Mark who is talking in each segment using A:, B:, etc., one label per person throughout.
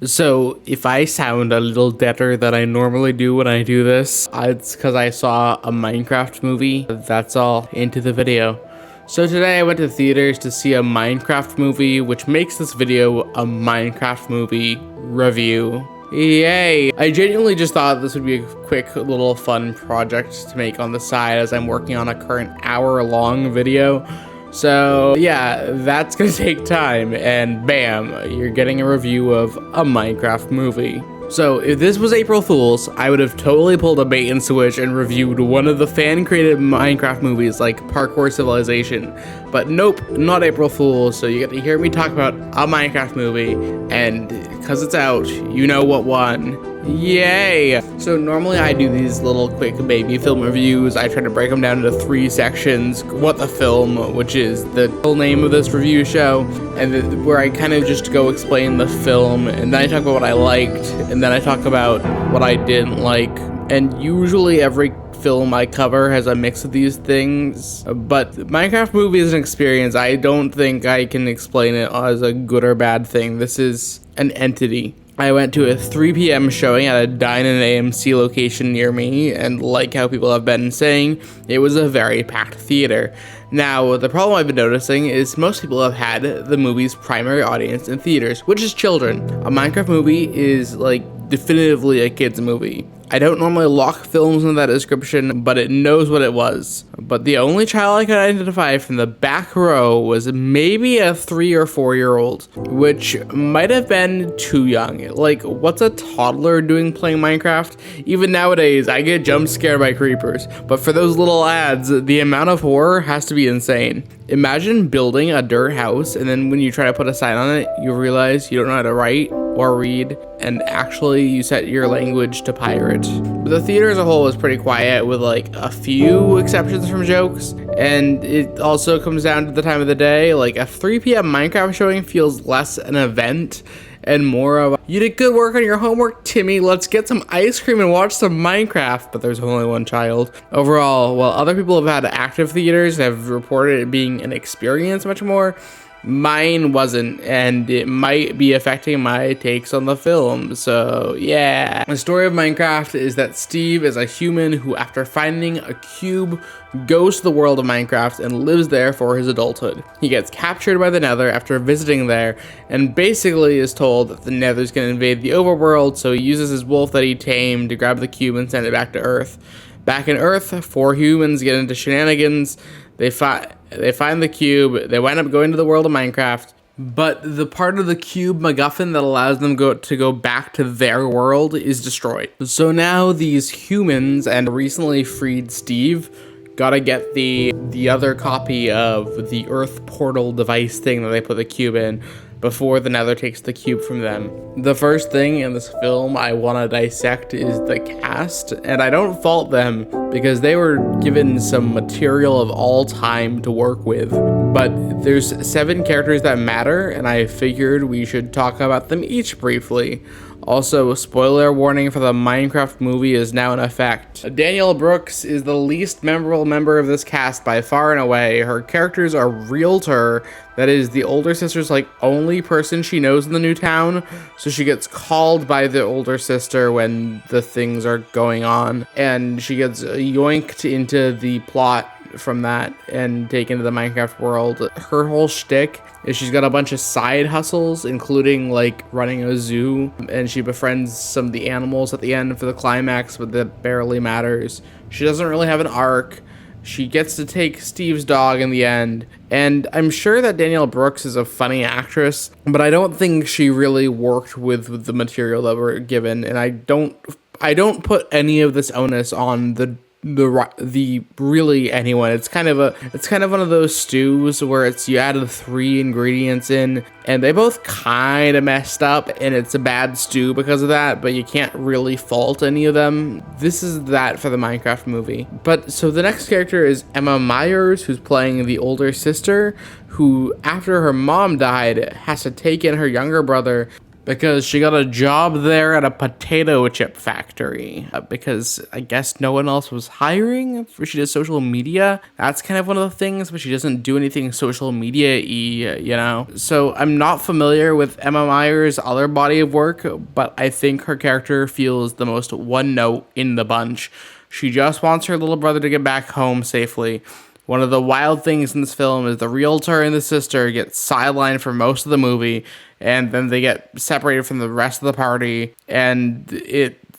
A: So if I sound a little deader than I normally do when I do this, it's because I saw a Minecraft movie. That's all. Into the video. So today I went to theaters to see a Minecraft movie, which makes this video a Minecraft movie review. Yay! I genuinely just thought this would be a quick little fun project to make on the side as I'm working on a current hour-long video. So yeah, that's gonna take time, and bam, you're getting a review of a Minecraft movie. So if this was April Fool's, I would have totally pulled a bait and switch and reviewed one of the fan-created Minecraft movies like Parkour Civilization. But nope, not April Fool's, so you get to hear me talk about a Minecraft movie, and because it's out, you know what won. Yay! So normally I do these little quick baby film reviews. I try to break them down into 3 sections. What the film, which is the full name of this review show, and where I kind of just go explain the film, and then I talk about what I liked, and then I talk about what I didn't like. And usually every film I cover has a mix of these things, but Minecraft movie is an experience. I don't think I can explain it as a good or bad thing. This is an entity. I went to a 3 p.m. showing at a Dine and AMC location near me, and like how people have been saying, it was a very packed theater. Now, the problem I've been noticing is most people have had the movie's primary audience in theaters, which is children. A Minecraft movie is like definitively a kid's movie. I don't normally lock films in that description, but it knows what it was. But the only child I could identify from the back row was maybe a 3 or 4 year old, which might have been too young. Like, what's a toddler doing playing Minecraft? Even nowadays, I get jump scared by creepers, but for those little ads, the amount of horror has to be insane. Imagine building a dirt house, and then when you try to put a sign on it, you realize you don't know how to write or read, and actually you set your language to pirate. But the theater as a whole was pretty quiet, with like a few exceptions from jokes, and it also comes down to the time of the day. Like a 3 p.m. Minecraft showing feels less an event and more of a, you did good work on your homework, Timmy, let's get some ice cream and watch some Minecraft, but there's only one child. Overall, while other people have had active theaters and have reported it being an experience much more, mine wasn't, and it might be affecting my takes on the film. So yeah, the story of Minecraft is that Steve is a human who, after finding a cube, goes to the world of Minecraft and lives there for his adulthood. He gets captured by the Nether after visiting there, and basically is told that the Nether's gonna invade the overworld, so he uses his wolf that he tamed to grab the cube and send it back to Earth. Back in Earth, 4 humans get into shenanigans. They find the cube, they wind up going to the world of Minecraft, but the part of the cube MacGuffin that allows them to go back to their world is destroyed. So now these humans and recently freed Steve gotta get the other copy of the Earth portal device thing that they put the cube in before the Nether takes the cube from them. The first thing in this film I want to dissect is the cast, and I don't fault them because they were given some material of all time to work with. But there's 7 characters that matter, and I figured we should talk about them each briefly. Also, spoiler warning for the Minecraft movie is now in effect. Danielle Brooks is the least memorable member of this cast by far and away. Her character's a realtor, that is the older sister's like only person she knows in the new town, so she gets called by the older sister when the things are going on, and she gets yoinked into the plot from that and taken to the Minecraft world. Her whole shtick is she's got a bunch of side hustles, including like running a zoo, and she befriends some of the animals at the end for the climax, but that barely matters. She doesn't really have an arc. She gets to take Steve's dog in the end, and I'm sure that Danielle Brooks is a funny actress, but I don't think she really worked with the material that we're given, and I don't put any of this onus on the really anyone. It's kind of one of those stews where it's you added 3 ingredients in and they both kind of messed up and it's a bad stew because of that, but you can't really fault any of them. This is that for the Minecraft movie. But so the next character is Emma Myers, who's playing the older sister, who after her mom died has to take in her younger brother because she got a job there at a potato chip factory because I guess no one else was hiring. She does social media. That's kind of one of the things, but she doesn't do anything social media-y, you know? So I'm not familiar with Emma Myers' other body of work, but I think her character feels the most one note in the bunch. She just wants her little brother to get back home safely. One of the wild things in this film is the realtor and the sister get sidelined for most of the movie, and then they get separated from the rest of the party, and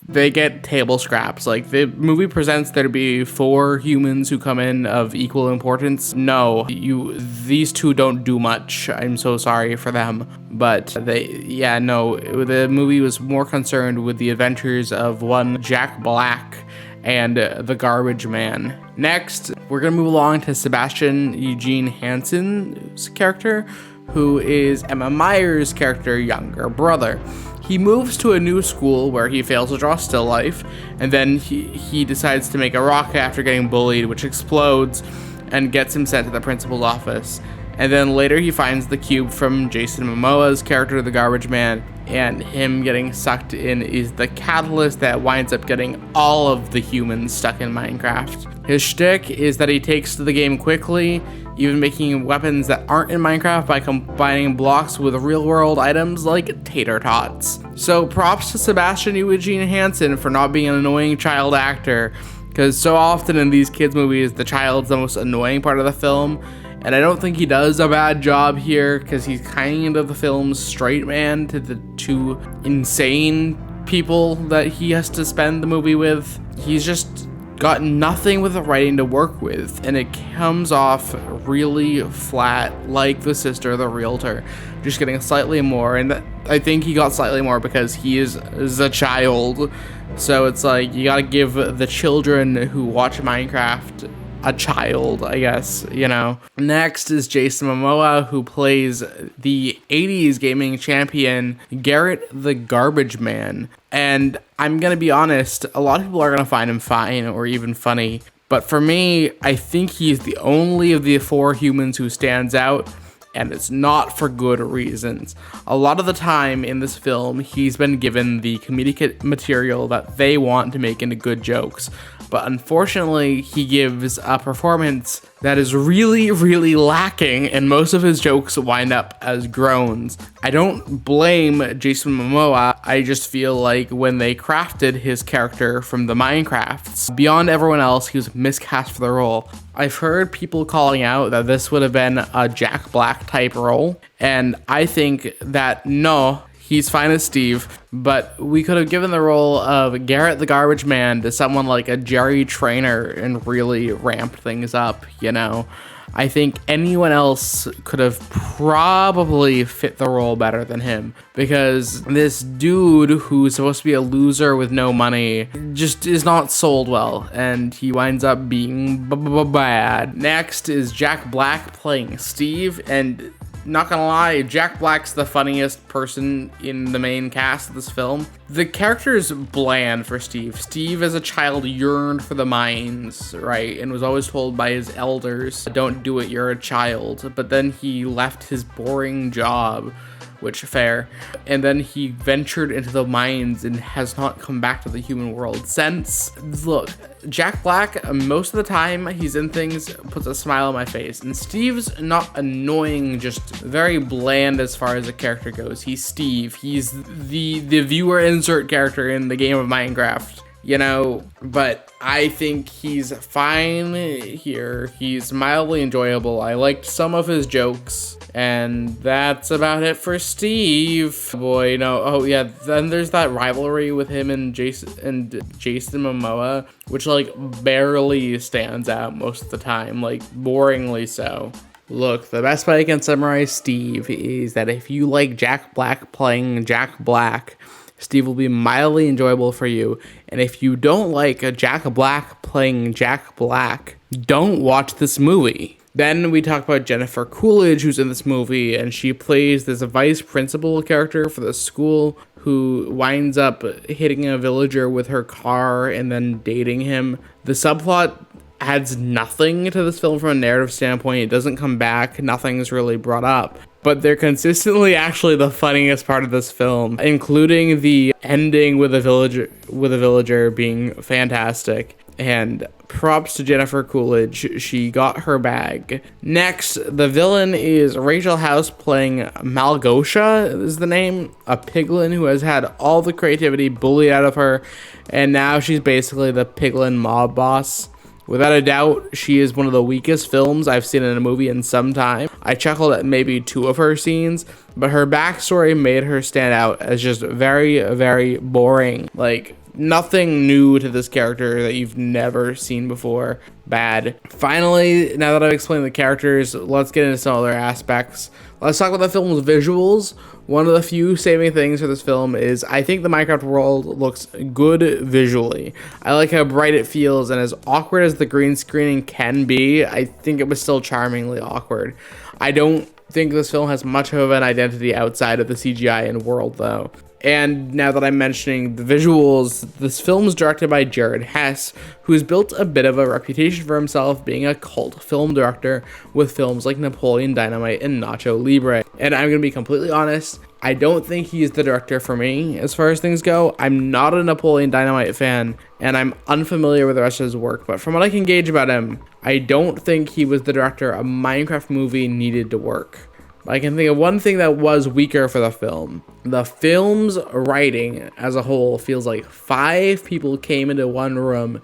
A: they get table scraps. Like, the movie presents there to be 4 humans who come in of equal importance. No, these 2 don't do much. I'm so sorry for them. But the movie was more concerned with the adventures of one Jack Black and the Garbage Man. Next, we're gonna move along to Sebastian Eugene Hansen's character, who is Emma Myers' character, younger brother. He moves to a new school where he fails to draw still life, and then he decides to make a rocket after getting bullied, which explodes and gets him sent to the principal's office. And then later he finds the cube from Jason Momoa's character, the Garbage Man, and him getting sucked in is the catalyst that winds up getting all of the humans stuck in Minecraft. His shtick is that he takes to the game quickly, even making weapons that aren't in Minecraft by combining blocks with real-world items like tater tots. So props to Sebastian Eugene Hansen for not being an annoying child actor, because so often in these kids movies, the child's the most annoying part of the film. And I don't think he does a bad job here, because he's kind of the film's straight man to the 2 insane people that he has to spend the movie with. He's just got nothing with the writing to work with, and it comes off really flat, like the sister, the realtor, just getting slightly more. And I think he got slightly more because he is a child. So it's like, you gotta give the children who watch Minecraft a child, I guess, you know. Next is Jason Momoa, who plays the 80s gaming champion, Garrett the Garbage Man. And I'm gonna be honest, a lot of people are gonna find him fine or even funny. But for me, I think he's the only of the 4 humans who stands out, and it's not for good reasons. A lot of the time in this film, he's been given the comedic material that they want to make into good jokes. But unfortunately, he gives a performance that is really, really lacking, and most of his jokes wind up as groans. I don't blame Jason Momoa, I just feel like when they crafted his character from the Minecrafts, beyond everyone else, he was miscast for the role. I've heard people calling out that this would have been a Jack Black type role, and I think that no, he's fine as Steve, but we could have given the role of Garrett the Garbage Man to someone like a Jerry Trainer and really ramped things up, you know? I think anyone else could have probably fit the role better than him, because this dude who's supposed to be a loser with no money just is not sold well, and he winds up being bad. Next is Jack Black playing Steve, and not gonna lie, Jack Black's the funniest person in the main cast of this film. The character is bland for Steve. Steve as a child yearned for the mines, right? And was always told by his elders, don't do it, you're a child. But then he left his boring job, which fair. And then he ventured into the mines and has not come back to the human world since. Look, Jack Black, most of the time he's in things, puts a smile on my face. And Steve's not annoying, just very bland as far as the character goes. He's Steve. He's the viewer insert character in the game of Minecraft, you know, but I think he's fine here. He's mildly enjoyable. I liked some of his jokes, and that's about it for Steve. Boy, no. Oh yeah, then there's that rivalry with him and Jason Momoa, which like barely stands out most of the time, like boringly so. Look, the best way I can summarize Steve is that if you like Jack Black playing Jack Black, Steve will be mildly enjoyable for you. And if you don't like a Jack Black playing Jack Black, don't watch this movie. Then we talk about Jennifer Coolidge, who's in this movie, and she plays this vice principal character for the school who winds up hitting a villager with her car and then dating him. The subplot adds nothing to this film from a narrative standpoint. It doesn't come back. Nothing's really brought up. but they're consistently actually the funniest part of this film, including the ending with a villager being fantastic. And props to Jennifer Coolidge, she got her bag. Next, the villain is Rachel House playing Malgosha is the name, a piglin who has had all the creativity bullied out of her, and now she's basically the piglin mob boss. Without a doubt, she is one of the weakest films I've seen in a movie in some time. I chuckled at maybe 2 of her scenes, but her backstory made her stand out as just very, very boring. Like, nothing new to this character that you've never seen before. Bad. Finally, now that I've explained the characters, let's get into some other aspects. Let's talk about the film's visuals. One of the few saving things for this film is I think the Minecraft world looks good visually. I like how bright it feels, and as awkward as the green screening can be, I think it was still charmingly awkward. I don't think this film has much of an identity outside of the CGI and world, though. And now that I'm mentioning the visuals, this film is directed by Jared Hess, who's built a bit of a reputation for himself being a cult film director with films like Napoleon Dynamite and Nacho Libre. And I'm going to be completely honest, I don't think he's the director for me as far as things go. I'm not a Napoleon Dynamite fan, and I'm unfamiliar with the rest of his work, but from what I can gauge about him, I don't think he was the director a Minecraft movie needed to work. I can think of one thing that was weaker for the film. The film's writing as a whole feels like 5 people came into one room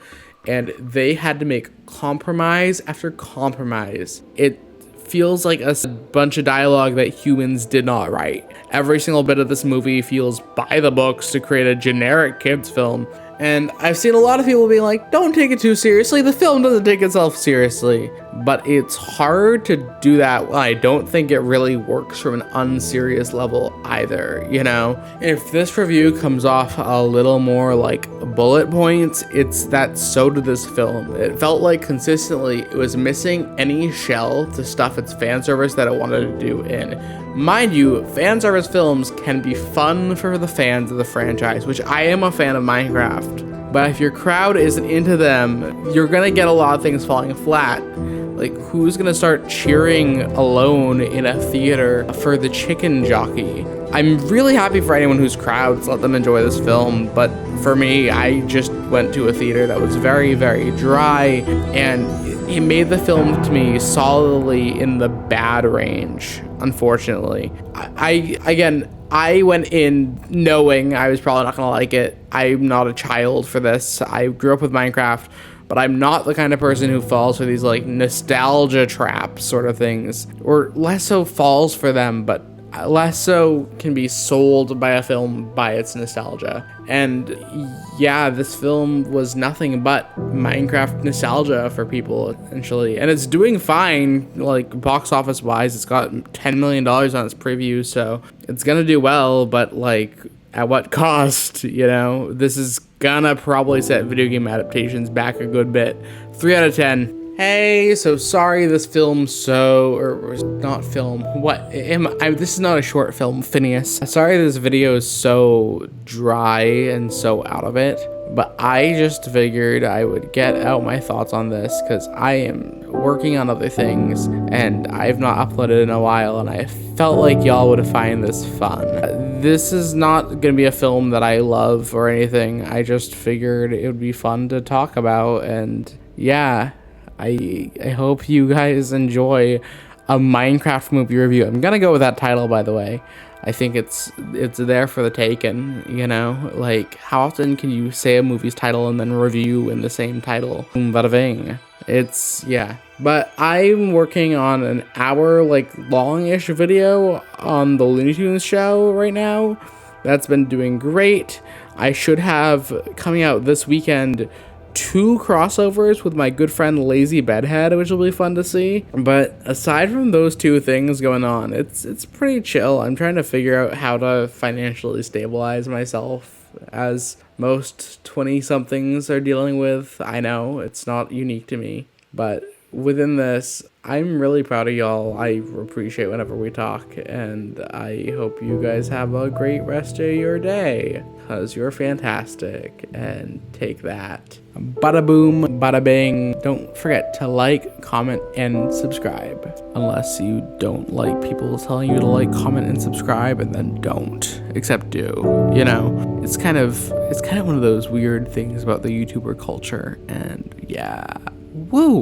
A: and they had to make compromise after compromise. It feels like a bunch of dialogue that humans did not write. Every single bit of this movie feels by the books to create a generic kids film. And I've seen a lot of people being like, don't take it too seriously. The film doesn't take itself seriously. But it's hard to do that when I don't think it really works from an unserious level either, you know? If this review comes off a little more like bullet points, it's that so did this film. It felt like consistently it was missing any shell to stuff its fan service that it wanted to do in. Mind you, fan service films can be fun for the fans of the franchise, which I am a fan of Minecraft. But if your crowd isn't into them, you're gonna get a lot of things falling flat. Like, who's gonna start cheering alone in a theater for the chicken jockey? I'm really happy for anyone whose crowds let them enjoy this film, but for me, I just went to a theater that was very, very dry, and it made the film to me solidly in the bad range, unfortunately. I went in knowing I was probably not gonna like it. I'm not a child for this. I grew up with Minecraft, but I'm not the kind of person who falls for these like nostalgia traps sort of things, or less so falls for them, but less so can be sold by a film by its nostalgia. And yeah, this film was nothing but Minecraft nostalgia for people, essentially. And it's doing fine, like box office wise. It's got $10 million on its preview, so it's gonna do well, but like, at what cost, you know? This is gonna probably set video game adaptations back a good bit. 3 out of 10. Hey, so sorry this film or not film, this is not a short film, Phineas. Sorry this video is so dry and so out of it, but I just figured I would get out my thoughts on this because I am working on other things and I've not uploaded in a while, and I felt like y'all would find this fun. This is not gonna be a film that I love or anything. I just figured it would be fun to talk about, and yeah. I hope you guys enjoy a Minecraft movie review. I'm gonna go with that title, by the way. I think it's there for the taking, you know? Like, how often can you say a movie's title and then review in the same title? Bada bing. Yeah. But I'm working on an hour, like, long-ish video on the Looney Tunes show right now. That's been doing great. I should have, coming out this weekend, 2 crossovers with my good friend Lazy Bedhead, which will be fun to see. But aside from those 2 things going on, it's pretty chill. I'm trying to figure out how to financially stabilize myself, as most 20-somethings are dealing with. I know it's not unique to me, but within this, I'm really proud of y'all. I appreciate whenever we talk, and I hope you guys have a great rest of your day, because you're fantastic, and take that. Bada boom, bada bing. Don't forget to like, comment, and subscribe. Unless you don't like people telling you to like, comment, and subscribe, and then don't. Except do. You know, it's kind of one of those weird things about the YouTuber culture, and yeah. Woo!